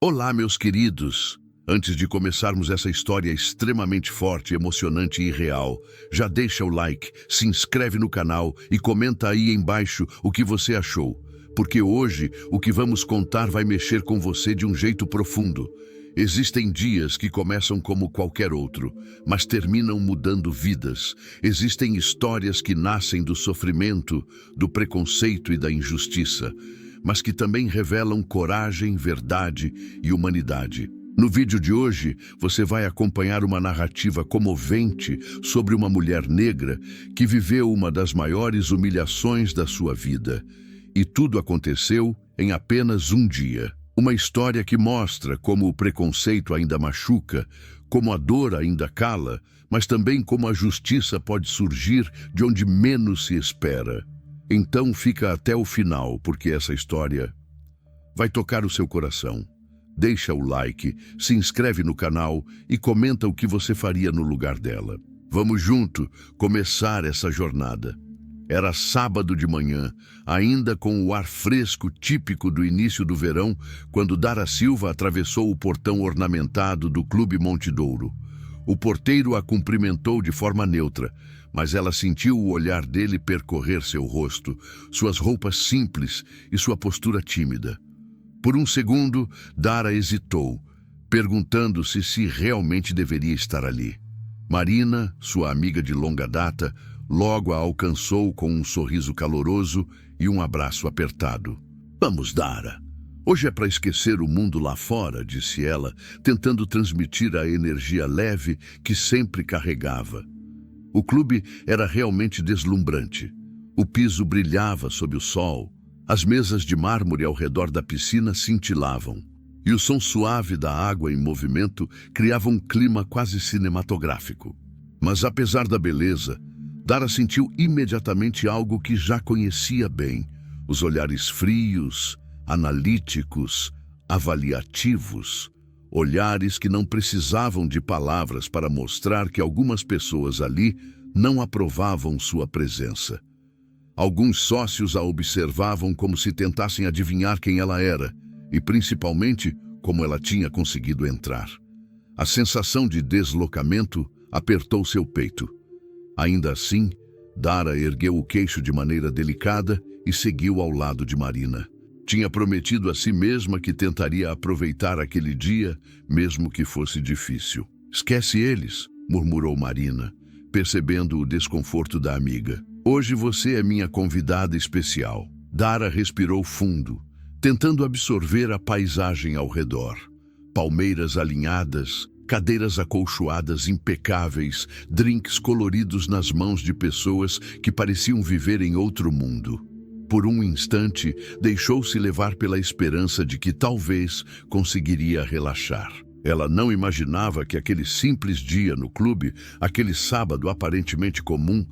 Olá, meus queridos! Antes de começarmos essa história extremamente forte, emocionante e real, já deixa o like, se inscreve no canal e comenta aí embaixo o que você achou, porque hoje o que vamos contar vai mexer com você de um jeito profundo. Existem dias que começam como qualquer outro, mas terminam mudando vidas. Existem histórias que nascem do sofrimento, do preconceito e da injustiça, mas que também revelam coragem, verdade e humanidade. No vídeo de hoje, você vai acompanhar uma narrativa comovente sobre uma mulher negra que viveu uma das maiores humilhações da sua vida. E tudo aconteceu em apenas um dia. Uma história que mostra como o preconceito ainda machuca, como a dor ainda cala, mas também como a justiça pode surgir de onde menos se espera. Então fica até o final, porque essa história vai tocar o seu coração. Deixa o like, se inscreve no canal e comenta o que você faria no lugar dela. Vamos junto começar essa jornada. Era sábado de manhã, ainda com o ar fresco típico do início do verão, quando Dara Silva atravessou o portão ornamentado do Clube Monte Douro. O porteiro a cumprimentou de forma neutra, mas ela sentiu o olhar dele percorrer seu rosto, suas roupas simples e sua postura tímida. Por um segundo, Dara hesitou, perguntando-se se realmente deveria estar ali. Marina, sua amiga de longa data, logo a alcançou com um sorriso caloroso e um abraço apertado. "Vamos, Dara. Hoje é para esquecer o mundo lá fora", disse ela, tentando transmitir a energia leve que sempre carregava. O clube era realmente deslumbrante. O piso brilhava sob o sol. As mesas de mármore ao redor da piscina cintilavam, e o som suave da água em movimento criava um clima quase cinematográfico. Mas apesar da beleza, Dara sentiu imediatamente algo que já conhecia bem: os olhares frios, analíticos, avaliativos, olhares que não precisavam de palavras para mostrar que algumas pessoas ali não aprovavam sua presença. Alguns sócios a observavam como se tentassem adivinhar quem ela era e, principalmente, como ela tinha conseguido entrar. A sensação de deslocamento apertou seu peito. Ainda assim, Dara ergueu o queixo de maneira delicada e seguiu ao lado de Marina. Tinha prometido a si mesma que tentaria aproveitar aquele dia, mesmo que fosse difícil. "Esquece eles", murmurou Marina, percebendo o desconforto da amiga. "Hoje você é minha convidada especial." Dara respirou fundo, tentando absorver a paisagem ao redor. Palmeiras alinhadas, cadeiras acolchoadas impecáveis, drinks coloridos nas mãos de pessoas que pareciam viver em outro mundo. Por um instante, deixou-se levar pela esperança de que talvez conseguiria relaxar. Ela não imaginava que aquele simples dia no clube, aquele sábado aparentemente comum,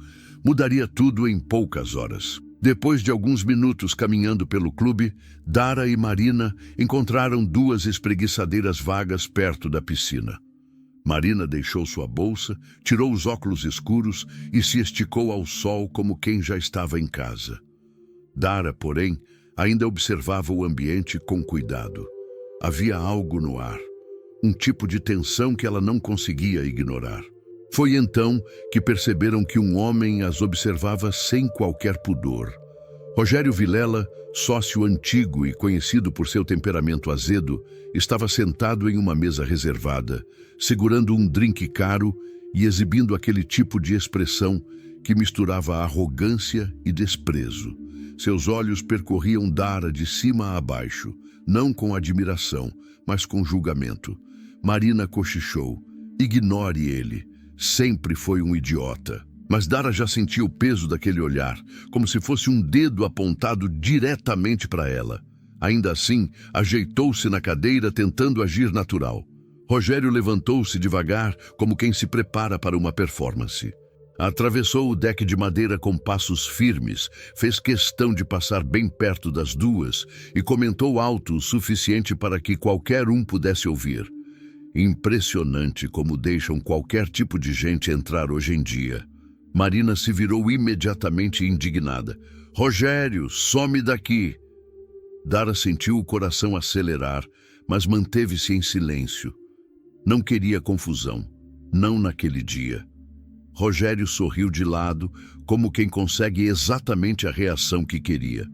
mudaria tudo em poucas horas. Depois de alguns minutos caminhando pelo clube, Dara e Marina encontraram duas espreguiçadeiras vagas perto da piscina. Marina deixou sua bolsa, tirou os óculos escuros e se esticou ao sol como quem já estava em casa. Dara, porém, ainda observava o ambiente com cuidado. Havia algo no ar, um tipo de tensão que ela não conseguia ignorar. Foi então que perceberam que um homem as observava sem qualquer pudor. Rogério Vilela, sócio antigo e conhecido por seu temperamento azedo, estava sentado em uma mesa reservada, segurando um drink caro e exibindo aquele tipo de expressão que misturava arrogância e desprezo. Seus olhos percorriam Dara de cima a baixo, não com admiração, mas com julgamento. Marina cochichou: "Ignore ele. Sempre foi um idiota." Mas Dara já sentia o peso daquele olhar, como se fosse um dedo apontado diretamente para ela. Ainda assim, ajeitou-se na cadeira tentando agir natural. Rogério levantou-se devagar, como quem se prepara para uma performance. Atravessou o deck de madeira com passos firmes, fez questão de passar bem perto das duas e comentou alto o suficiente para que qualquer um pudesse ouvir: "Impressionante como deixam qualquer tipo de gente entrar hoje em dia." Marina se virou imediatamente indignada. "Rogério, some daqui!" Dara sentiu o coração acelerar, mas manteve-se em silêncio. Não queria confusão, não naquele dia. Rogério sorriu de lado, como quem consegue exatamente a reação que queria.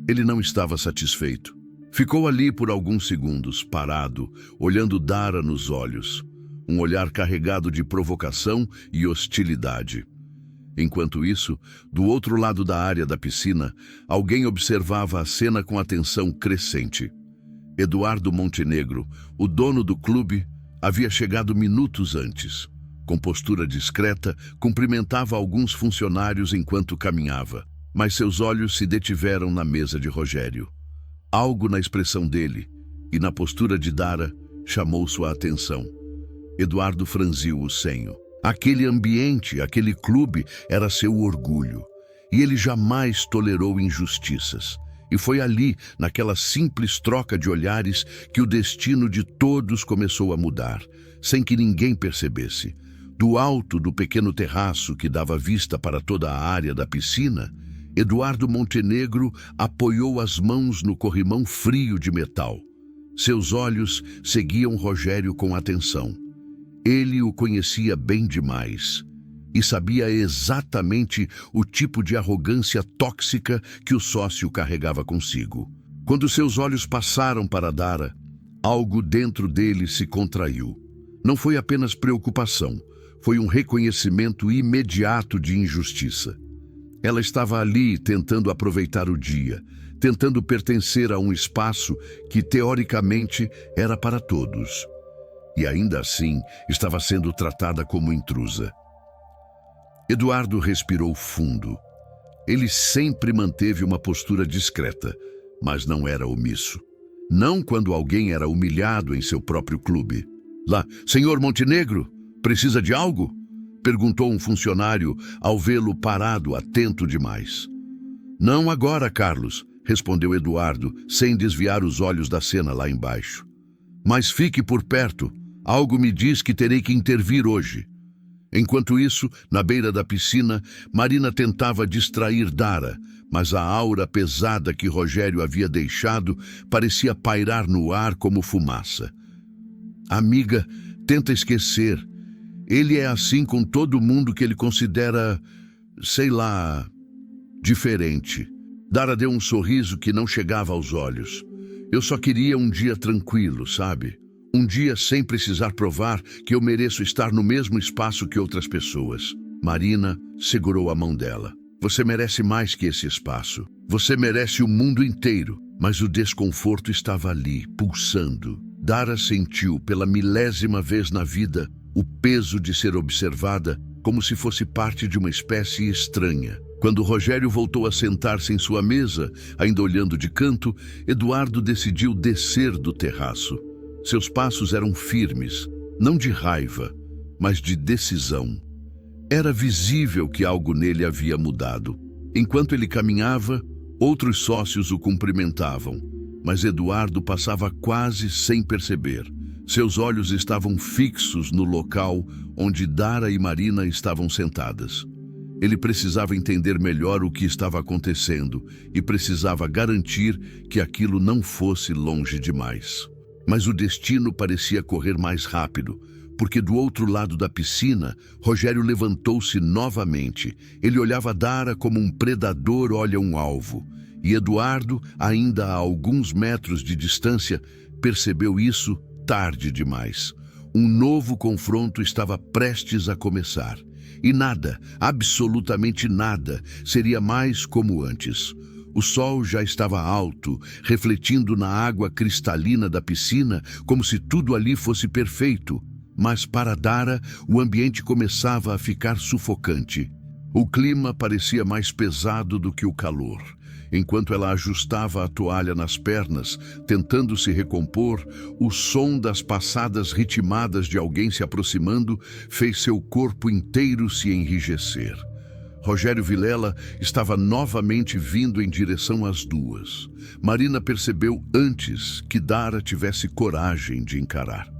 Ele não estava satisfeito. Ficou ali por alguns segundos, parado, olhando Dara nos olhos. Um olhar carregado de provocação e hostilidade. Enquanto isso, do outro lado da área da piscina, alguém observava a cena com atenção crescente. Eduardo Montenegro, o dono do clube, havia chegado minutos antes. Com postura discreta, cumprimentava alguns funcionários enquanto caminhava, mas seus olhos se detiveram na mesa de Rogério. Algo na expressão dele e na postura de Dara chamou sua atenção. Eduardo franziu o senho. Aquele ambiente, aquele clube, era seu orgulho. E ele jamais tolerou injustiças. E foi ali, naquela simples troca de olhares, que o destino de todos começou a mudar, sem que ninguém percebesse. Do alto do pequeno terraço que dava vista para toda a área da piscina, Eduardo Montenegro apoiou as mãos no corrimão frio de metal. Seus olhos seguiam Rogério com atenção. Ele o conhecia bem demais e sabia exatamente o tipo de arrogância tóxica que o sócio carregava consigo. Quando seus olhos passaram para Dara, algo dentro dele se contraiu. Não foi apenas preocupação, foi um reconhecimento imediato de injustiça. Ela estava ali tentando aproveitar o dia, tentando pertencer a um espaço que, teoricamente, era para todos. E ainda assim, estava sendo tratada como intrusa. Eduardo respirou fundo. Ele sempre manteve uma postura discreta, mas não era omisso. Não quando alguém era humilhado em seu próprio clube. Lá, Senhor Montenegro, precisa de algo? Perguntou um funcionário ao vê-lo parado, atento demais. Não agora, Carlos, respondeu Eduardo, sem desviar os olhos da cena lá embaixo. Mas fique por perto. Algo me diz que terei que intervir hoje. Enquanto isso, na beira da piscina, Marina tentava distrair Dara, mas a aura pesada que Rogério havia deixado parecia pairar no ar como fumaça. Amiga, tenta esquecer. Ele é assim com todo mundo que ele considera, sei lá, diferente. Dara deu um sorriso que não chegava aos olhos. Eu só queria um dia tranquilo, sabe? Um dia sem precisar provar que eu mereço estar no mesmo espaço que outras pessoas. Marina segurou a mão dela. Você merece mais que esse espaço. Você merece o mundo inteiro. Mas o desconforto estava ali, pulsando. Dara sentiu pela milésima vez na vida o peso de ser observada como se fosse parte de uma espécie estranha. Quando Rogério voltou a sentar-se em sua mesa, ainda olhando de canto, Eduardo decidiu descer do terraço. Seus passos eram firmes, não de raiva, mas de decisão. Era visível que algo nele havia mudado. Enquanto ele caminhava, outros sócios o cumprimentavam, mas Eduardo passava quase sem perceber. Seus olhos estavam fixos no local onde Dara e Marina estavam sentadas. Ele precisava entender melhor o que estava acontecendo e precisava garantir que aquilo não fosse longe demais. Mas o destino parecia correr mais rápido, porque do outro lado da piscina, Rogério levantou-se novamente. Ele olhava Dara como um predador olha um alvo. E Eduardo, ainda a alguns metros de distância, percebeu isso tarde demais. Um novo confronto estava prestes a começar. E nada, absolutamente nada, seria mais como antes. O sol já estava alto, refletindo na água cristalina da piscina, como se tudo ali fosse perfeito. Mas para Dara, o ambiente começava a ficar sufocante. O clima parecia mais pesado do que o calor. Enquanto ela ajustava a toalha nas pernas, tentando se recompor, o som das passadas ritmadas de alguém se aproximando fez seu corpo inteiro se enrijecer. Rogério Vilela estava novamente vindo em direção às duas. Marina percebeu antes que Dara tivesse coragem de encarar.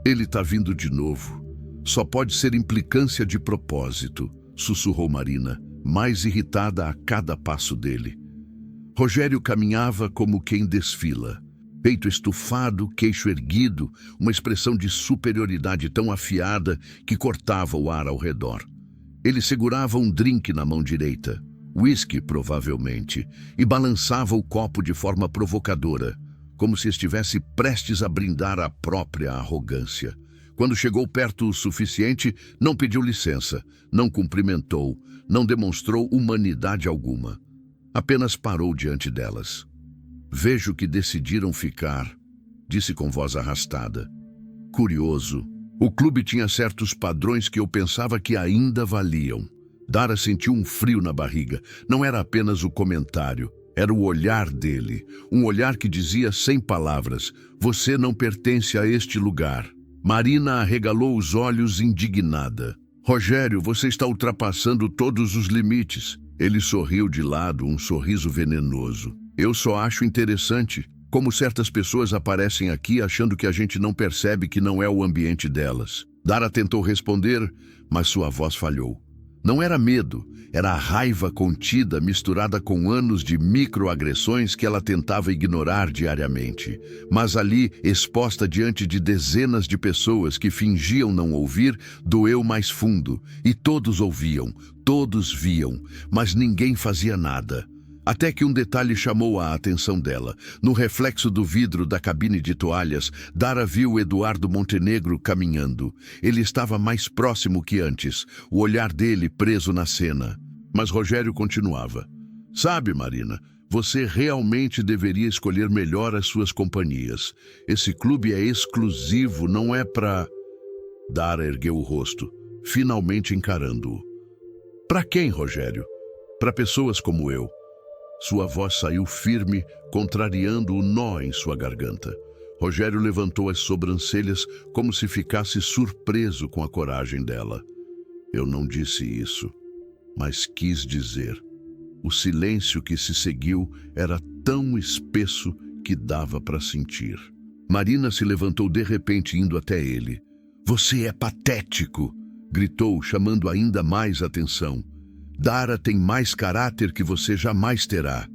Ele está vindo de novo. Só pode ser implicância de propósito, sussurrou Marina, mais irritada a cada passo dele. Rogério caminhava como quem desfila. Peito estufado, queixo erguido, uma expressão de superioridade tão afiada que cortava o ar ao redor. Ele segurava um drink na mão direita, whisky provavelmente, e balançava o copo de forma provocadora, como se estivesse prestes a brindar a própria arrogância. Quando chegou perto o suficiente, não pediu licença, não cumprimentou, não demonstrou humanidade alguma. Apenas parou diante delas. "Vejo que decidiram ficar", disse com voz arrastada. Curioso. O clube tinha certos padrões que eu pensava que ainda valiam. Dara sentiu um frio na barriga. Não era apenas o comentário, era o olhar dele. Um olhar que dizia sem palavras: "Você não pertence a este lugar." Marina arregalou os olhos indignada. "Rogério, você está ultrapassando todos os limites." Ele sorriu de lado, um sorriso venenoso. "Eu só acho interessante como certas pessoas aparecem aqui achando que a gente não percebe que não é o ambiente delas." Dara tentou responder, mas sua voz falhou. Não era medo, era a raiva contida misturada com anos de microagressões que ela tentava ignorar diariamente. Mas ali, exposta diante de dezenas de pessoas que fingiam não ouvir, doeu mais fundo. E todos ouviam, todos viam, mas ninguém fazia nada. Até que um detalhe chamou a atenção dela. No reflexo do vidro da cabine de toalhas, Dara viu Eduardo Montenegro caminhando. Ele estava mais próximo que antes, o olhar dele preso na cena. Mas Rogério continuava. "Sabe, Marina, você realmente deveria escolher melhor as suas companhias. Esse clube é exclusivo, não é pra..." Dara ergueu o rosto, finalmente encarando-o. "Pra quem, Rogério? Pra pessoas como eu." Sua voz saiu firme, contrariando o nó em sua garganta. Rogério levantou as sobrancelhas como se ficasse surpreso com a coragem dela. "Eu não disse isso, mas quis dizer." O silêncio que se seguiu era tão espesso que dava para sentir. Marina se levantou de repente, indo até ele. "Você é patético!" gritou, chamando ainda mais atenção. "Dara tem mais caráter que você jamais terá."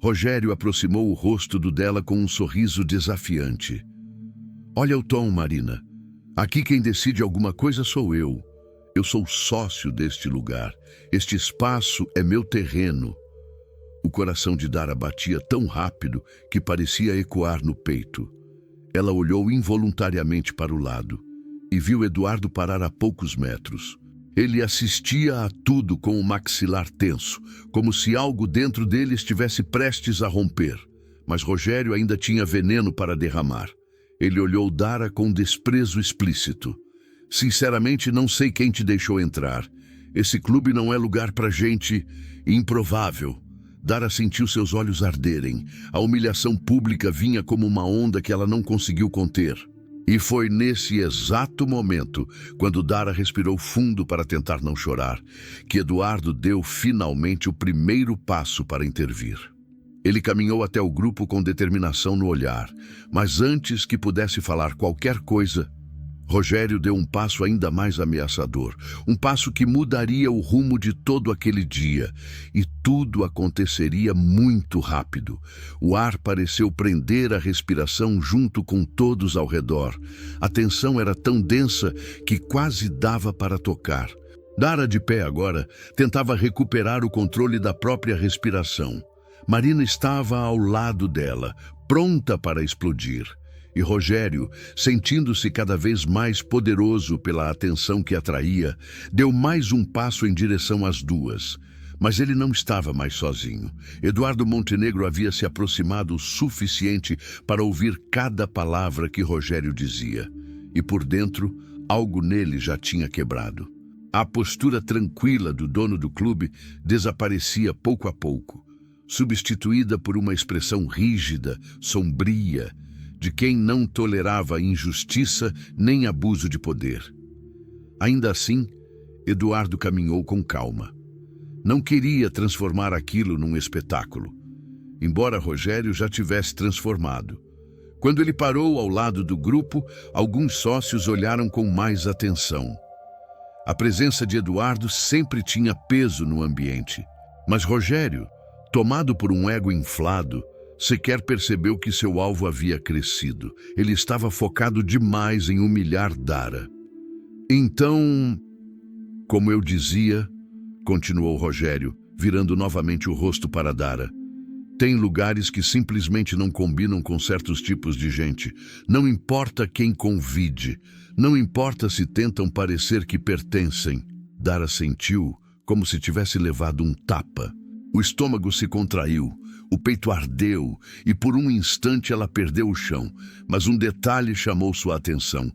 Rogério aproximou o rosto do dela com um sorriso desafiante. "Olha o tom, Marina. Aqui quem decide alguma coisa sou eu. Eu sou sócio deste lugar. Este espaço é meu terreno." O coração de Dara batia tão rápido que parecia ecoar no peito. Ela olhou involuntariamente para o lado e viu Eduardo parar a poucos metros. Ele assistia a tudo com o maxilar tenso, como se algo dentro dele estivesse prestes a romper. Mas Rogério ainda tinha veneno para derramar. Ele olhou Dara com desprezo explícito. "Sinceramente, não sei quem te deixou entrar. Esse clube não é lugar para gente improvável." Dara sentiu seus olhos arderem. A humilhação pública vinha como uma onda que ela não conseguiu conter. E foi nesse exato momento, quando Dara respirou fundo para tentar não chorar, que Eduardo deu finalmente o primeiro passo para intervir. Ele caminhou até o grupo com determinação no olhar, mas antes que pudesse falar qualquer coisa, Rogério deu um passo ainda mais ameaçador, um passo que mudaria o rumo de todo aquele dia, e tudo aconteceria muito rápido. O ar pareceu prender a respiração junto com todos ao redor. A tensão era tão densa que quase dava para tocar. Dara, de pé agora, tentava recuperar o controle da própria respiração. Marina estava ao lado dela, pronta para explodir. E Rogério, sentindo-se cada vez mais poderoso pela atenção que atraía, deu mais um passo em direção às duas. Mas ele não estava mais sozinho. Eduardo Montenegro havia se aproximado o suficiente para ouvir cada palavra que Rogério dizia. E por dentro, algo nele já tinha quebrado. A postura tranquila do dono do clube desaparecia pouco a pouco, substituída por uma expressão rígida, sombria, de quem não tolerava injustiça nem abuso de poder. Ainda assim, Eduardo caminhou com calma. Não queria transformar aquilo num espetáculo, embora Rogério já tivesse transformado. Quando ele parou ao lado do grupo, alguns sócios olharam com mais atenção. A presença de Eduardo sempre tinha peso no ambiente, mas Rogério, tomado por um ego inflado, Sequer percebeu que seu alvo havia crescido. Ele estava focado demais em humilhar Dara. Então, como eu dizia, continuou Rogério, virando novamente o rosto para Dara, tem lugares que simplesmente não combinam com certos tipos de gente. Não importa quem convide, não importa se tentam parecer que pertencem. Dara sentiu como se tivesse levado um tapa. O estômago se contraiu, o peito ardeu e por um instante ela perdeu o chão. Mas um detalhe chamou sua atenção.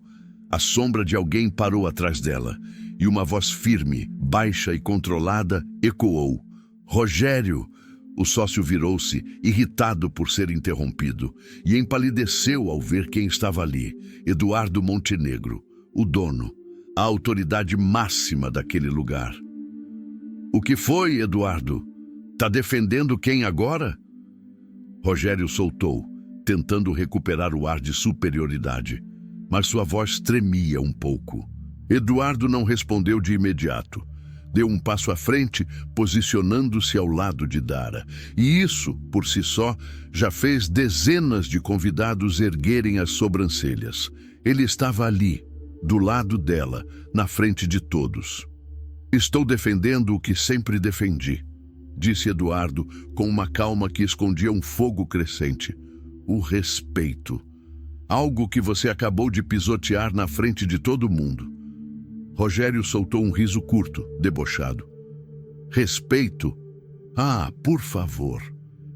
A sombra de alguém parou atrás dela e uma voz firme, baixa e controlada ecoou. Rogério! O sócio virou-se, irritado por ser interrompido, e empalideceu ao ver quem estava ali. Eduardo Montenegro, o dono, a autoridade máxima daquele lugar. O que foi, Eduardo? Tá defendendo quem agora? Rogério soltou, tentando recuperar o ar de superioridade, mas sua voz tremia um pouco. Eduardo não respondeu de imediato. Deu um passo à frente, posicionando-se ao lado de Dara. E isso, por si só, já fez dezenas de convidados erguerem as sobrancelhas. Ele estava ali, do lado dela, na frente de todos. Estou defendendo o que sempre defendi, disse Eduardo, com uma calma que escondia um fogo crescente. O respeito. Algo que você acabou de pisotear na frente de todo mundo. Rogério soltou um riso curto, debochado. Respeito? Ah, por favor.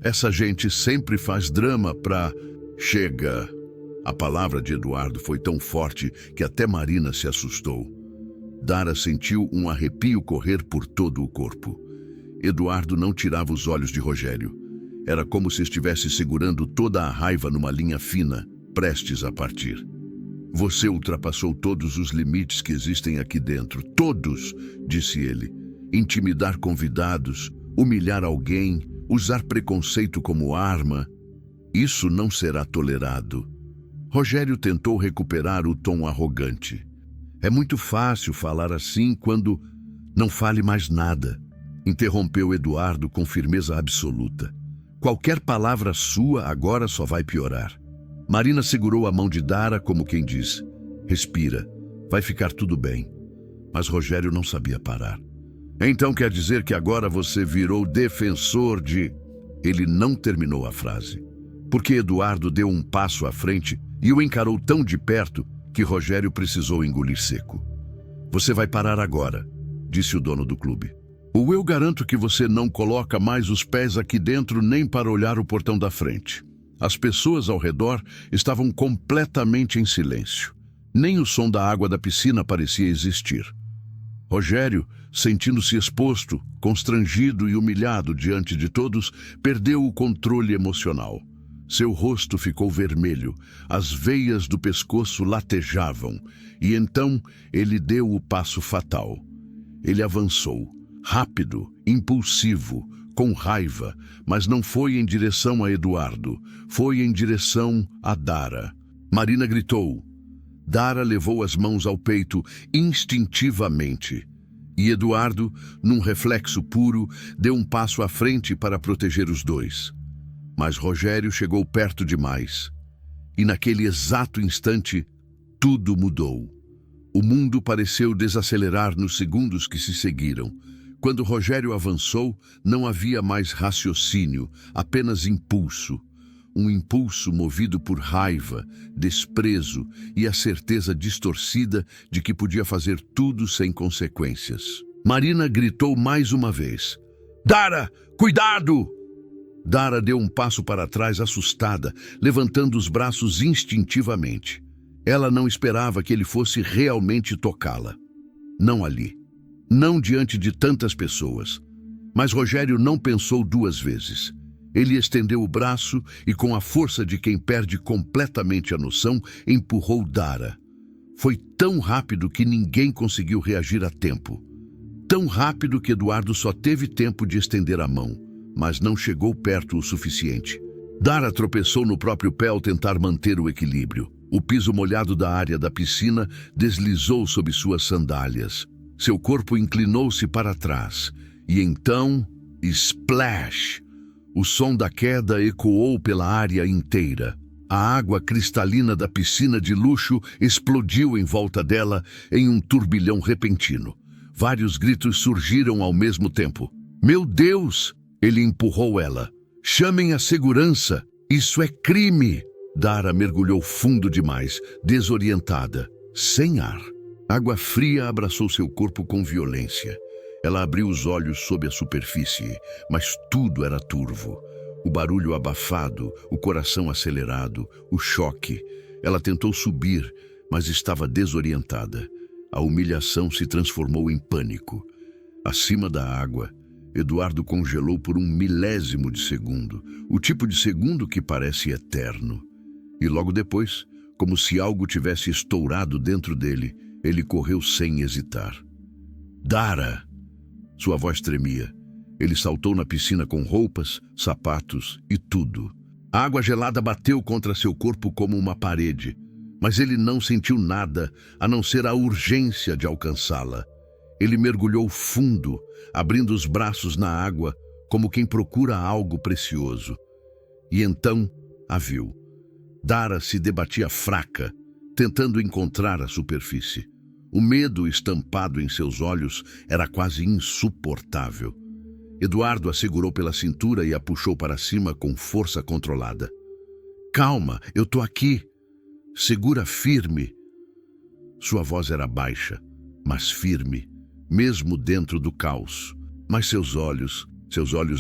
Essa gente sempre faz drama pra... Chega! A palavra de Eduardo foi tão forte que até Marina se assustou. Dara sentiu um arrepio correr por todo o corpo. Eduardo não tirava os olhos de Rogério. Era como se estivesse segurando toda a raiva numa linha fina, prestes a partir. Você ultrapassou todos os limites que existem aqui dentro. Todos, disse ele. Intimidar convidados, humilhar alguém, usar preconceito como arma. Isso não será tolerado. Rogério tentou recuperar o tom arrogante. É muito fácil falar assim quando... Não fale mais nada, interrompeu Eduardo com firmeza absoluta. Qualquer palavra sua agora só vai piorar. Marina segurou a mão de Dara como quem diz, respira, vai ficar tudo bem. Mas Rogério não sabia parar. Então quer dizer que agora você virou defensor de... Ele não terminou a frase, porque Eduardo deu um passo à frente e o encarou tão de perto que Rogério precisou engolir seco. Você vai parar agora, disse o dono do clube. Ou eu garanto que você não coloca mais os pés aqui dentro nem para olhar o portão da frente. As pessoas ao redor estavam completamente em silêncio. Nem o som da água da piscina parecia existir. Rogério, sentindo-se exposto, constrangido e humilhado diante de todos, perdeu o controle emocional. Seu rosto ficou vermelho, as veias do pescoço latejavam, e então ele deu o passo fatal. Ele avançou, rápido, impulsivo, com raiva, mas não foi em direção a Eduardo, foi em direção a Dara. Marina gritou. Dara levou as mãos ao peito instintivamente. E Eduardo, num reflexo puro, deu um passo à frente para proteger os dois. Mas Rogério chegou perto demais. E naquele exato instante, tudo mudou. O mundo pareceu desacelerar nos segundos que se seguiram. Quando Rogério avançou, não havia mais raciocínio, apenas impulso. Um impulso movido por raiva, desprezo e a certeza distorcida de que podia fazer tudo sem consequências. Marina gritou mais uma vez. Dara, cuidado! Dara deu um passo para trás assustada, levantando os braços instintivamente. Ela não esperava que ele fosse realmente tocá-la. Não ali. Não diante de tantas pessoas. Mas Rogério não pensou duas vezes. Ele estendeu o braço e, com a força de quem perde completamente a noção, empurrou Dara. Foi tão rápido que ninguém conseguiu reagir a tempo. Tão rápido que Eduardo só teve tempo de estender a mão, mas não chegou perto o suficiente. Dara tropeçou no próprio pé ao tentar manter o equilíbrio. O piso molhado da área da piscina deslizou sob suas sandálias. Seu corpo inclinou-se para trás. E então, splash! O som da queda ecoou pela área inteira. A água cristalina da piscina de luxo explodiu em volta dela em um turbilhão repentino. Vários gritos surgiram ao mesmo tempo. Meu Deus! Ele empurrou ela. Chamem a segurança! Isso é crime! Dara mergulhou fundo demais, desorientada, sem ar. Água fria abraçou seu corpo com violência. Ela abriu os olhos sob a superfície, mas tudo era turvo. O barulho abafado, o coração acelerado, o choque. Ela tentou subir, mas estava desorientada. A humilhação se transformou em pânico. Acima da água, Eduardo congelou por 1 milésimo de segundo, o tipo de segundo que parece eterno. E logo depois, como se algo tivesse estourado dentro dele, ele correu sem hesitar. Dara! Sua voz tremia. Ele saltou na piscina com roupas, sapatos e tudo. A água gelada bateu contra seu corpo como uma parede, mas ele não sentiu nada a não ser a urgência de alcançá-la. Ele mergulhou fundo, abrindo os braços na água, como quem procura algo precioso. E então a viu. Dara se debatia fraca, tentando encontrar a superfície. O medo estampado em seus olhos era quase insuportável. Eduardo a segurou pela cintura e a puxou para cima com força controlada. Calma, eu tô aqui. Segura firme. Sua voz era baixa, mas firme, mesmo dentro do caos. Mas seus olhos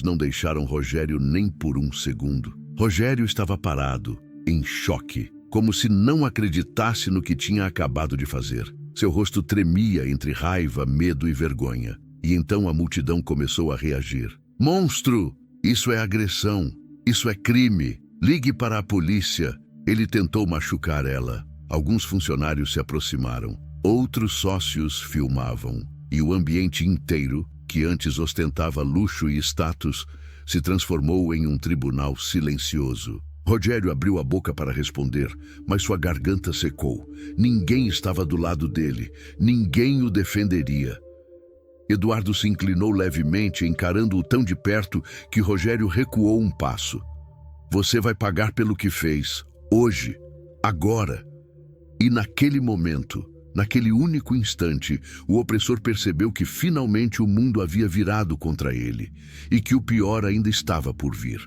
não deixaram Rogério nem por um segundo. Rogério estava parado, em choque, como se não acreditasse no que tinha acabado de fazer. Seu rosto tremia entre raiva, medo e vergonha. E então a multidão começou a reagir. Monstro! Isso é agressão. Isso é crime. Ligue para a polícia. Ele tentou machucar ela. Alguns funcionários se aproximaram. Outros sócios filmavam. E o ambiente inteiro, que antes ostentava luxo e status, se transformou em um tribunal silencioso. Rogério abriu a boca para responder, mas sua garganta secou. Ninguém estava do lado dele. Ninguém o defenderia. Eduardo se inclinou levemente, encarando-o tão de perto que Rogério recuou um passo. Você vai pagar pelo que fez, hoje, agora. E naquele momento, naquele único instante, o opressor percebeu que finalmente o mundo havia virado contra ele e que o pior ainda estava por vir.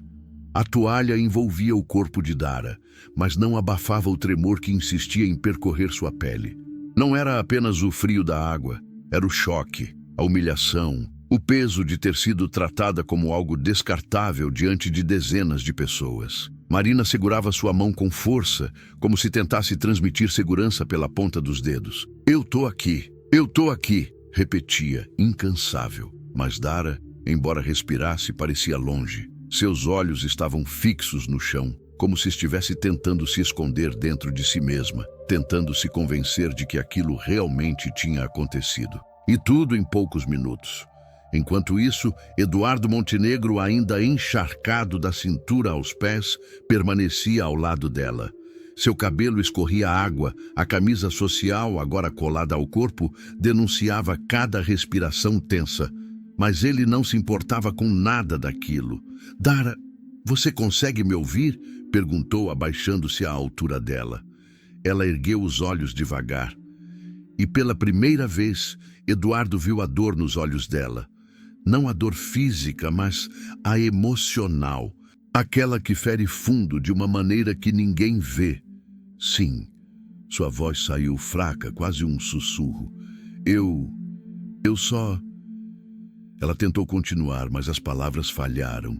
A toalha envolvia o corpo de Dara, mas não abafava o tremor que insistia em percorrer sua pele. Não era apenas o frio da água, era o choque, a humilhação, o peso de ter sido tratada como algo descartável diante de dezenas de pessoas. Marina segurava sua mão com força, como se tentasse transmitir segurança pela ponta dos dedos. Eu tô aqui, repetia, incansável. Mas Dara, embora respirasse, parecia longe. Seus olhos estavam fixos no chão, como se estivesse tentando se esconder dentro de si mesma, tentando se convencer de que aquilo realmente tinha acontecido. E tudo em poucos minutos. Enquanto isso, Eduardo Montenegro, ainda encharcado da cintura aos pés, permanecia ao lado dela. Seu cabelo escorria água, a camisa social, agora colada ao corpo, denunciava cada respiração tensa. Mas ele não se importava com nada daquilo. Dara, você consegue me ouvir? Perguntou, abaixando-se à altura dela. Ela ergueu os olhos devagar. E pela primeira vez, Eduardo viu a dor nos olhos dela. Não a dor física, mas a emocional. Aquela que fere fundo de uma maneira que ninguém vê. Sim, sua voz saiu fraca, quase um sussurro. Eu só... Ela tentou continuar, mas as palavras falharam.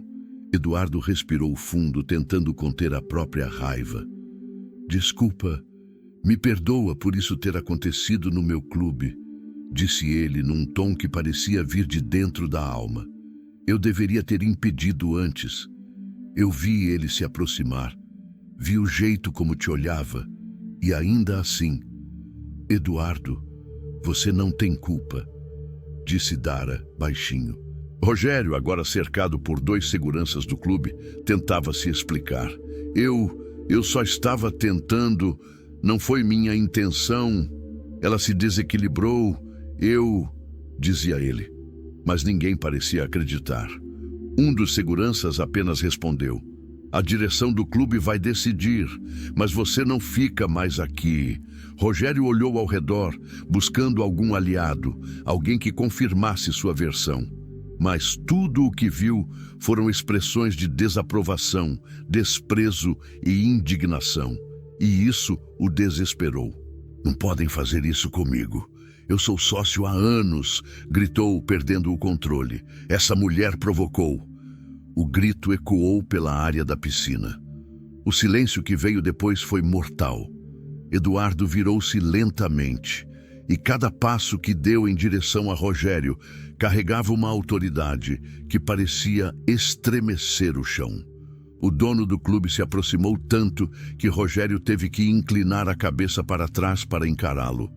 Eduardo respirou fundo, tentando conter a própria raiva. Desculpa, me perdoa por isso ter acontecido no meu clube, disse ele num tom que parecia vir de dentro da alma. Eu deveria ter impedido antes. Eu vi ele se aproximar, vi o jeito como te olhava, e ainda assim... Eduardo, você não tem culpa, disse Dara, baixinho. Rogério, agora cercado por 2 seguranças do clube, tentava se explicar. Eu só estava tentando, não foi minha intenção. Ela se desequilibrou, dizia ele. Mas ninguém parecia acreditar. Um dos seguranças apenas respondeu: "A direção do clube vai decidir, mas você não fica mais aqui." Rogério olhou ao redor, buscando algum aliado, alguém que confirmasse sua versão. Mas tudo o que viu foram expressões de desaprovação, desprezo e indignação. E isso o desesperou. "Não podem fazer isso comigo. Eu sou sócio há anos", gritou, perdendo o controle. "Essa mulher provocou." O grito ecoou pela área da piscina. O silêncio que veio depois foi mortal. Eduardo virou-se lentamente, e cada passo que deu em direção a Rogério carregava uma autoridade que parecia estremecer o chão. O dono do clube se aproximou tanto que Rogério teve que inclinar a cabeça para trás para encará-lo.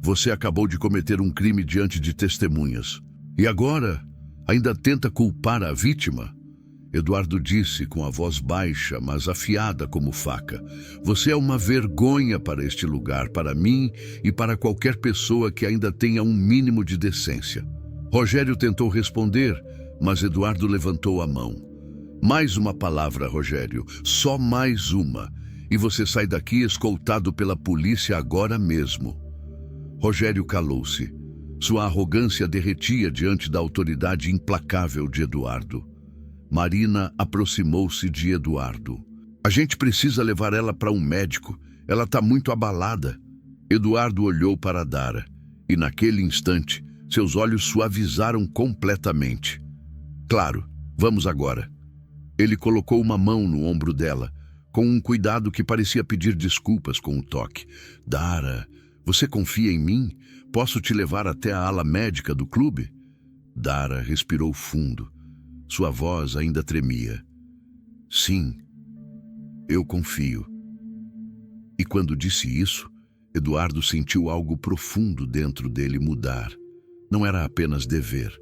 "Você acabou de cometer um crime diante de testemunhas. E agora ainda tenta culpar a vítima?" Eduardo disse com a voz baixa, mas afiada como faca. "Você é uma vergonha para este lugar, para mim e para qualquer pessoa que ainda tenha um mínimo de decência." Rogério tentou responder, mas Eduardo levantou a mão. "Mais uma palavra, Rogério, só mais uma, e você sai daqui escoltado pela polícia agora mesmo." Rogério calou-se. Sua arrogância derretia diante da autoridade implacável de Eduardo. Marina aproximou-se de Eduardo. "A gente precisa levar ela para um médico. Ela está muito abalada." Eduardo olhou para Dara, e naquele instante, seus olhos suavizaram completamente. "Claro, vamos agora." Ele colocou uma mão no ombro dela, com um cuidado que parecia pedir desculpas com o toque. "Dara, você confia em mim? Posso te levar até a ala médica do clube?" Dara respirou fundo. Sua voz ainda tremia. "Sim, eu confio." E quando disse isso, Eduardo sentiu algo profundo dentro dele mudar. Não era apenas dever.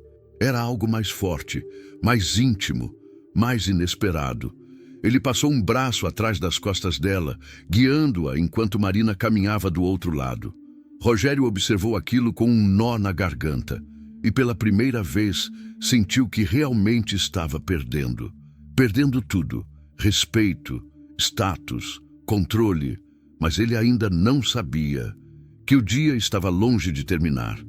Era algo mais forte, mais íntimo, mais inesperado. Ele passou um braço atrás das costas dela, guiando-a enquanto Marina caminhava do outro lado. Rogério observou aquilo com um nó na garganta e pela primeira vez sentiu que realmente estava perdendo. Perdendo tudo: respeito, status, controle. Mas ele ainda não sabia que o dia estava longe de terminar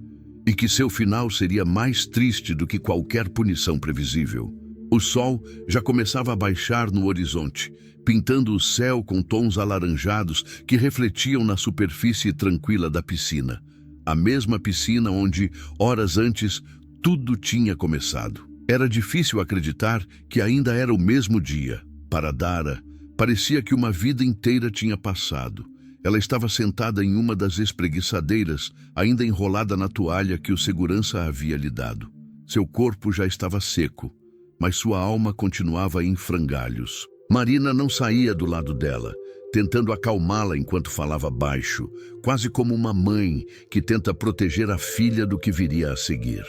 e que seu final seria mais triste do que qualquer punição previsível. O sol já começava a baixar no horizonte, pintando o céu com tons alaranjados que refletiam na superfície tranquila da piscina. A mesma piscina onde, horas antes, tudo tinha começado. Era difícil acreditar que ainda era o mesmo dia. Para Dara, parecia que uma vida inteira tinha passado. Ela estava sentada em uma das espreguiçadeiras, ainda enrolada na toalha que o segurança havia lhe dado. Seu corpo já estava seco, mas sua alma continuava em frangalhos. Marina não saía do lado dela, tentando acalmá-la enquanto falava baixo, quase como uma mãe que tenta proteger a filha do que viria a seguir.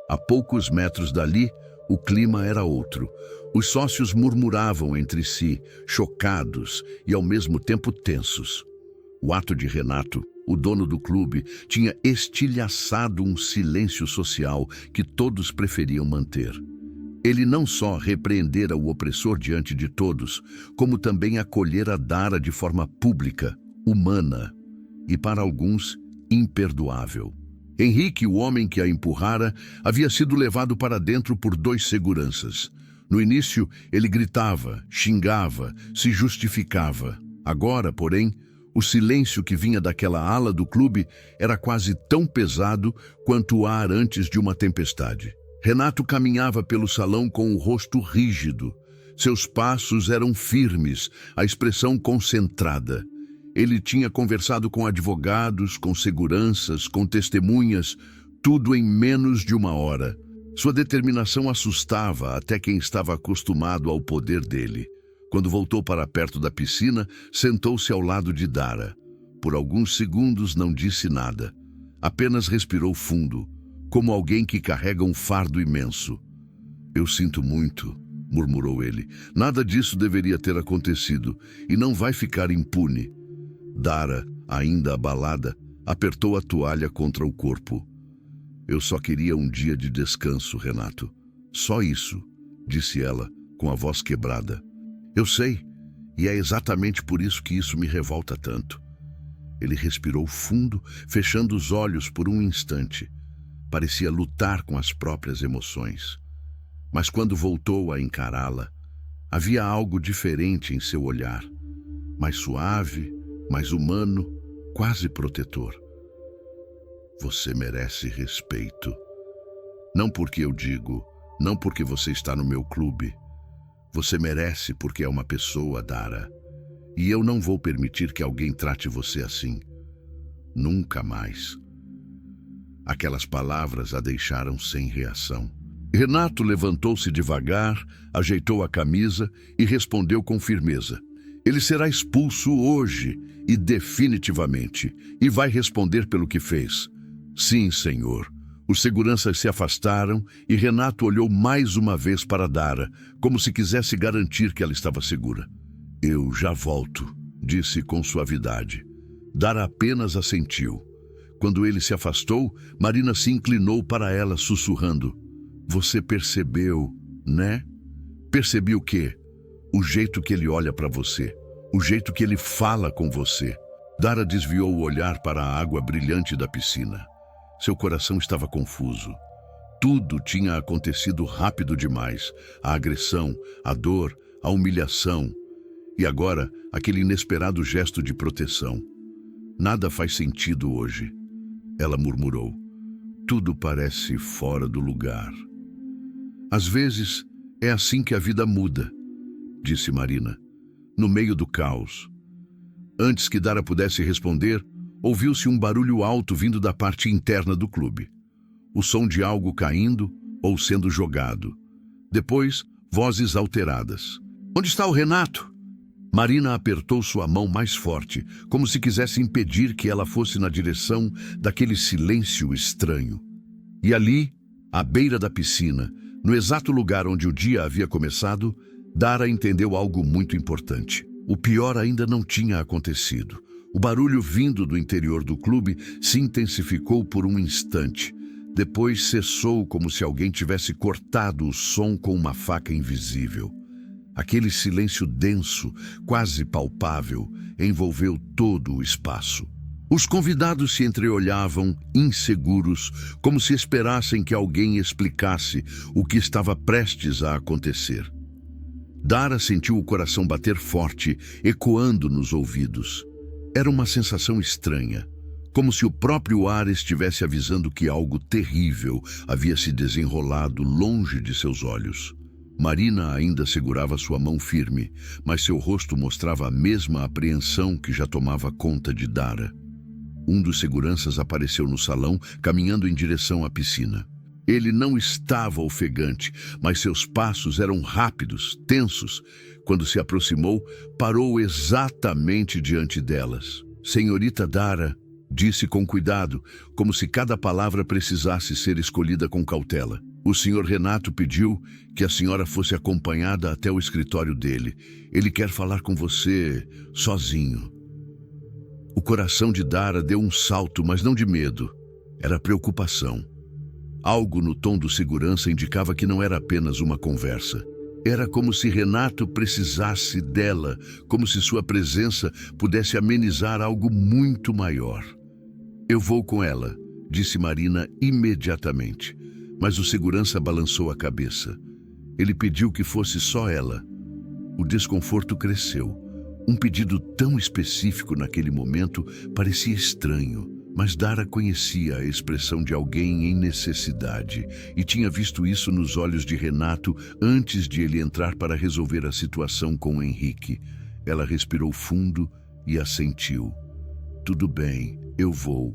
A poucos metros dali, o clima era outro. Os sócios murmuravam entre si, chocados e ao mesmo tempo tensos. O ato de Renato, o dono do clube, tinha estilhaçado um silêncio social que todos preferiam manter. Ele não só repreendera o opressor diante de todos, como também acolhera Dara de forma pública, humana e, para alguns, imperdoável. Henrique, o homem que a empurrara, havia sido levado para dentro por 2 seguranças. No início, ele gritava, xingava, se justificava. Agora, porém, o silêncio que vinha daquela ala do clube era quase tão pesado quanto o ar antes de uma tempestade. Renato caminhava pelo salão com o rosto rígido. Seus passos eram firmes, a expressão concentrada. Ele tinha conversado com advogados, com seguranças, com testemunhas, tudo em menos de 1 hora. Sua determinação assustava até quem estava acostumado ao poder dele. Quando voltou para perto da piscina, sentou-se ao lado de Dara. Por alguns segundos não disse nada. Apenas respirou fundo, como alguém que carrega um fardo imenso. "Eu sinto muito", murmurou ele. "Nada disso deveria ter acontecido e não vai ficar impune." Dara, ainda abalada, apertou a toalha contra o corpo. "Eu só queria um dia de descanso, Renato. Só isso. disse ela, com a voz quebrada. Eu sei, e é exatamente por isso que isso me revolta tanto. Ele respirou fundo, fechando os olhos por um instante. Parecia lutar com as próprias emoções. Mas quando voltou a encará-la, havia algo diferente em seu olhar. Mais suave, mais humano, quase protetor. Você merece respeito. Não porque eu digo, não porque você está no meu clube. Você merece porque é uma pessoa, Dara. E eu não vou permitir que alguém trate você assim. Nunca mais. Aquelas palavras a deixaram sem reação. Renato levantou-se devagar, ajeitou a camisa e respondeu com firmeza. Ele será expulso hoje e definitivamente, e vai responder pelo que fez. Sim, senhor. Os seguranças se afastaram e Renato olhou mais uma vez para Dara, como se quisesse garantir que ela estava segura. Eu já volto, disse com suavidade. Dara apenas assentiu. Quando ele se afastou, Marina se inclinou para ela, sussurrando. Você percebeu, né? Percebi o quê? O jeito que ele olha para você, o jeito que ele fala com você. Dara desviou o olhar para a água brilhante da piscina. Seu coração estava confuso. Tudo tinha acontecido rápido demais. A agressão, a dor, a humilhação. E agora, aquele inesperado gesto de proteção. Nada faz sentido hoje. Ela murmurou. Tudo parece fora do lugar. Às vezes, é assim que a vida muda, disse Marina, no meio do caos. Antes que Dara pudesse responder, ouviu-se um barulho alto vindo da parte interna do clube. O som de algo caindo ou sendo jogado. Depois, vozes alteradas. Onde está o Renato? Marina apertou sua mão mais forte, como se quisesse impedir que ela fosse na direção daquele silêncio estranho. E ali, à beira da piscina, no exato lugar onde o dia havia começado, Dara entendeu algo muito importante. O pior ainda não tinha acontecido. O barulho vindo do interior do clube se intensificou por um instante. Depois cessou como se alguém tivesse cortado o som com uma faca invisível. Aquele silêncio denso, quase palpável, envolveu todo o espaço. Os convidados se entreolhavam, inseguros, como se esperassem que alguém explicasse o que estava prestes a acontecer. Dara sentiu o coração bater forte, ecoando nos ouvidos. Era uma sensação estranha, como se o próprio ar estivesse avisando que algo terrível havia se desenrolado longe de seus olhos. Marina ainda segurava sua mão firme, mas seu rosto mostrava a mesma apreensão que já tomava conta de Dara. Um dos seguranças apareceu no salão, caminhando em direção à piscina. Ele não estava ofegante, mas seus passos eram rápidos, tensos. Quando se aproximou, parou exatamente diante delas. Senhorita Dara, disse com cuidado, como se cada palavra precisasse ser escolhida com cautela. O senhor Renato pediu que a senhora fosse acompanhada até o escritório dele. Ele quer falar com você sozinho. O coração de Dara deu um salto, mas não de medo. Era preocupação. Algo no tom do segurança indicava que não era apenas uma conversa. Era como se Renato precisasse dela, como se sua presença pudesse amenizar algo muito maior. Eu vou com ela, disse Marina imediatamente. Mas o segurança balançou a cabeça. Ele pediu que fosse só ela. O desconforto cresceu. Um pedido tão específico naquele momento parecia estranho, mas Dara conhecia a expressão de alguém em necessidade e tinha visto isso nos olhos de Renato antes de ele entrar para resolver a situação com Henrique. Ela respirou fundo e assentiu. Tudo bem, eu vou.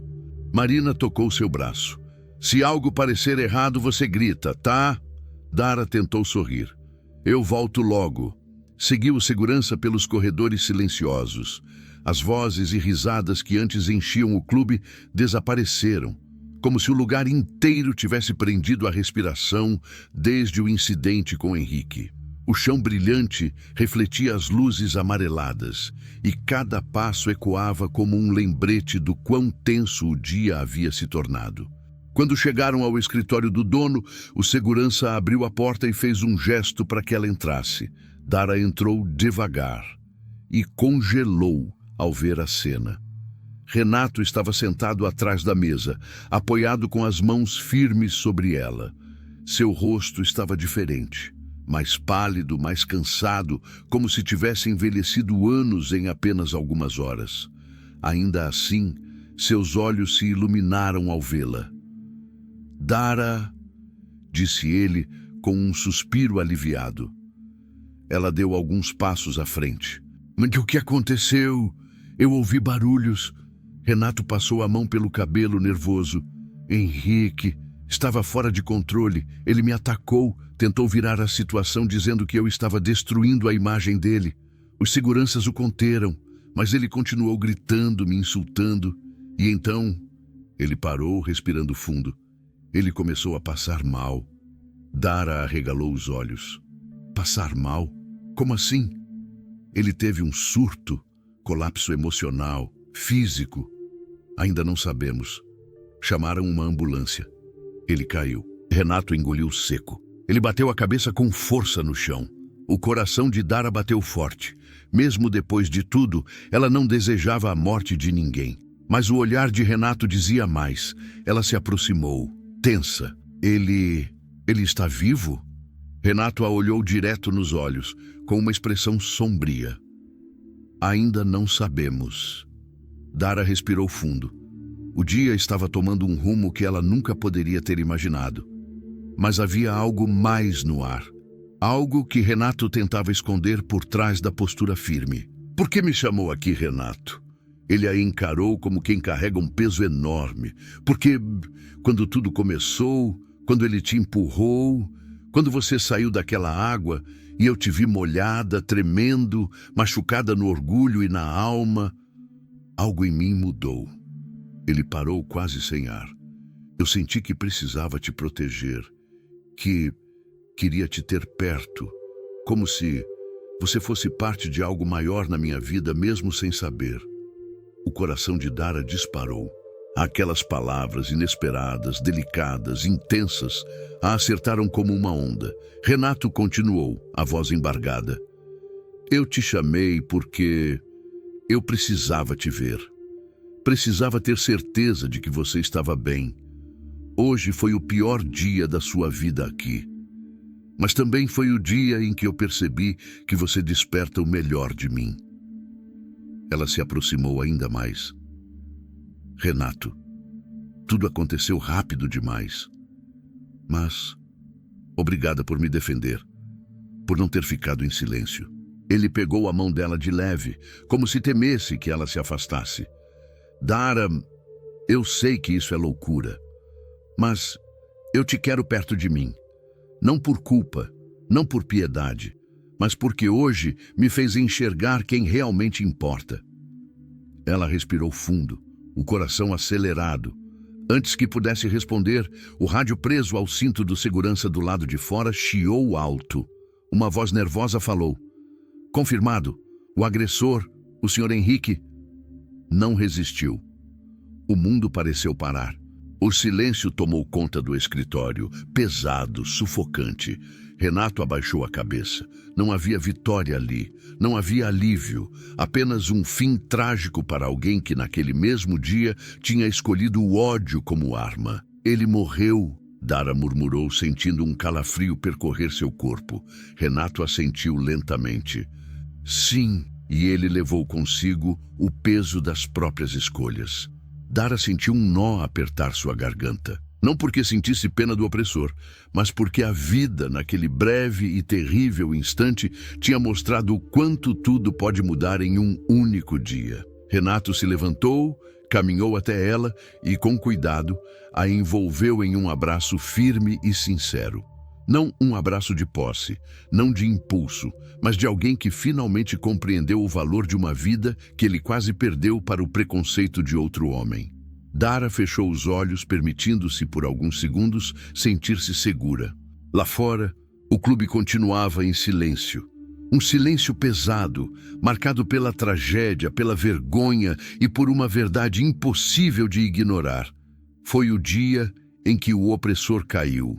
Marina tocou seu braço. Se algo parecer errado, você grita, tá? Dara tentou sorrir. Eu volto logo. Seguiu o segurança pelos corredores silenciosos. As vozes e risadas que antes enchiam o clube desapareceram, como se o lugar inteiro tivesse prendido a respiração desde o incidente com Henrique. O chão brilhante refletia as luzes amareladas, e cada passo ecoava como um lembrete do quão tenso o dia havia se tornado. Quando chegaram ao escritório do dono, o segurança abriu a porta e fez um gesto para que ela entrasse. Dara entrou devagar e congelou ao ver a cena. Renato estava sentado atrás da mesa, apoiado com as mãos firmes sobre ela. Seu rosto estava diferente, mais pálido, mais cansado, como se tivesse envelhecido anos em apenas algumas horas. Ainda assim, seus olhos se iluminaram ao vê-la. Dara, disse ele com um suspiro aliviado. Ela deu alguns passos à frente. Mas o que aconteceu? Eu ouvi barulhos. Renato passou a mão pelo cabelo nervoso. Henrique estava fora de controle. Ele me atacou, tentou virar a situação dizendo que eu estava destruindo a imagem dele. Os seguranças o conteram, mas ele continuou gritando, me insultando. E então, ele parou, respirando fundo. Ele começou a passar mal. Dara arregalou os olhos. Passar mal? Como assim? Ele teve um surto, colapso emocional, físico. Ainda não sabemos. Chamaram uma ambulância. Ele caiu. Renato engoliu seco. Ele bateu a cabeça com força no chão. O coração de Dara bateu forte. Mesmo depois de tudo, ela não desejava a morte de ninguém. Mas o olhar de Renato dizia mais. Ela se aproximou, tensa. Ele está vivo? Renato a olhou direto nos olhos, com uma expressão sombria. Ainda não sabemos. Dara respirou fundo. O dia estava tomando um rumo que ela nunca poderia ter imaginado. Mas havia algo mais no ar. Algo que Renato tentava esconder por trás da postura firme. Por que me chamou aqui, Renato? Ele a encarou como quem carrega um peso enorme. Porque quando tudo começou, quando ele te empurrou, quando você saiu daquela água e eu te vi molhada, tremendo, machucada no orgulho e na alma, algo em mim mudou. Ele parou quase sem ar. Eu senti que precisava te proteger, que queria te ter perto, como se você fosse parte de algo maior na minha vida, mesmo sem saber. O coração de Dara disparou. Aquelas palavras inesperadas, delicadas, intensas, a acertaram como uma onda. Renato continuou, a voz embargada. Eu te chamei porque eu precisava te ver. Precisava ter certeza de que você estava bem. Hoje foi o pior dia da sua vida aqui. Mas também foi o dia em que eu percebi que você desperta o melhor de mim. Ela se aproximou ainda mais. Renato, tudo aconteceu rápido demais. Mas, obrigada por me defender, por não ter ficado em silêncio. Ele pegou a mão dela de leve, como se temesse que ela se afastasse. Dara, eu sei que isso é loucura, mas eu te quero perto de mim. Não por culpa, não por piedade, mas porque hoje me fez enxergar quem realmente importa. Ela respirou fundo, o coração acelerado. Antes que pudesse responder, o rádio preso ao cinto do segurança do lado de fora chiou alto. Uma voz nervosa falou. Confirmado, o agressor, o Sr. Henrique, não resistiu. O mundo pareceu parar. O silêncio tomou conta do escritório, pesado, sufocante. Renato abaixou a cabeça. Não havia vitória ali, não havia alívio, apenas um fim trágico para alguém que naquele mesmo dia tinha escolhido o ódio como arma. Ele morreu, Dara murmurou, sentindo um calafrio percorrer seu corpo. Renato assentiu lentamente. Sim, e ele levou consigo o peso das próprias escolhas. Dara sentiu um nó apertar sua garganta. Não porque sentisse pena do opressor, mas porque a vida, naquele breve e terrível instante, tinha mostrado o quanto tudo pode mudar em um único dia. Renato se levantou, caminhou até ela e, com cuidado, a envolveu em um abraço firme e sincero. Não um abraço de posse, não de impulso, mas de alguém que finalmente compreendeu o valor de uma vida que ele quase perdeu para o preconceito de outro homem. Dara fechou os olhos, permitindo-se por alguns segundos sentir-se segura. Lá fora, o clube continuava em silêncio. Um silêncio pesado, marcado pela tragédia, pela vergonha e por uma verdade impossível de ignorar. Foi o dia em que o opressor caiu,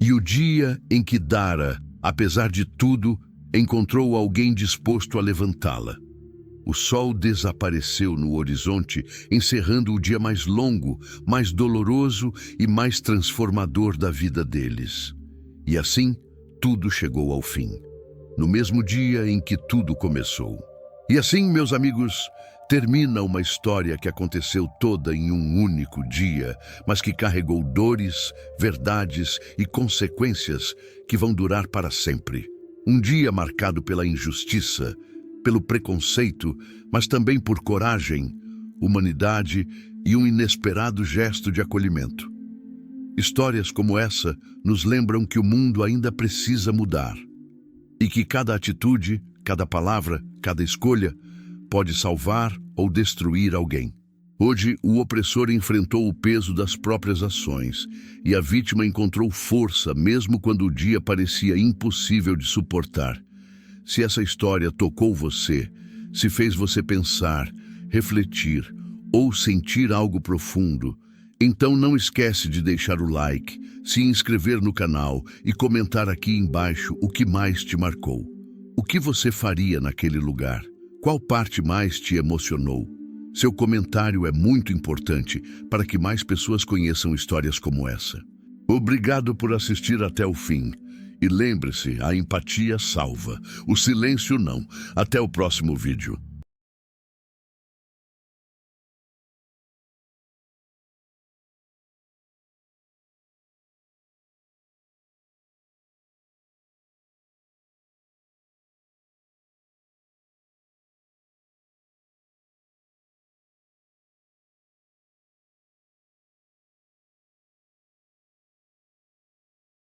e o dia em que Dara, apesar de tudo, encontrou alguém disposto a levantá-la. O sol desapareceu no horizonte, encerrando o dia mais longo, mais doloroso e mais transformador da vida deles. E assim, tudo chegou ao fim, no mesmo dia em que tudo começou. E assim, meus amigos, termina uma história que aconteceu toda em um único dia, mas que carregou dores, verdades e consequências que vão durar para sempre. Um dia marcado pela injustiça, pelo preconceito, mas também por coragem, humanidade e um inesperado gesto de acolhimento. Histórias como essa nos lembram que o mundo ainda precisa mudar e que cada atitude, cada palavra, cada escolha pode salvar ou destruir alguém. Hoje, o opressor enfrentou o peso das próprias ações e a vítima encontrou força mesmo quando o dia parecia impossível de suportar. Se essa história tocou você, se fez você pensar, refletir ou sentir algo profundo, então não esquece de deixar o like, se inscrever no canal e comentar aqui embaixo o que mais te marcou. O que você faria naquele lugar? Qual parte mais te emocionou? Seu comentário é muito importante para que mais pessoas conheçam histórias como essa. Obrigado por assistir até o fim. E lembre-se, a empatia salva, o silêncio não. Até o próximo vídeo.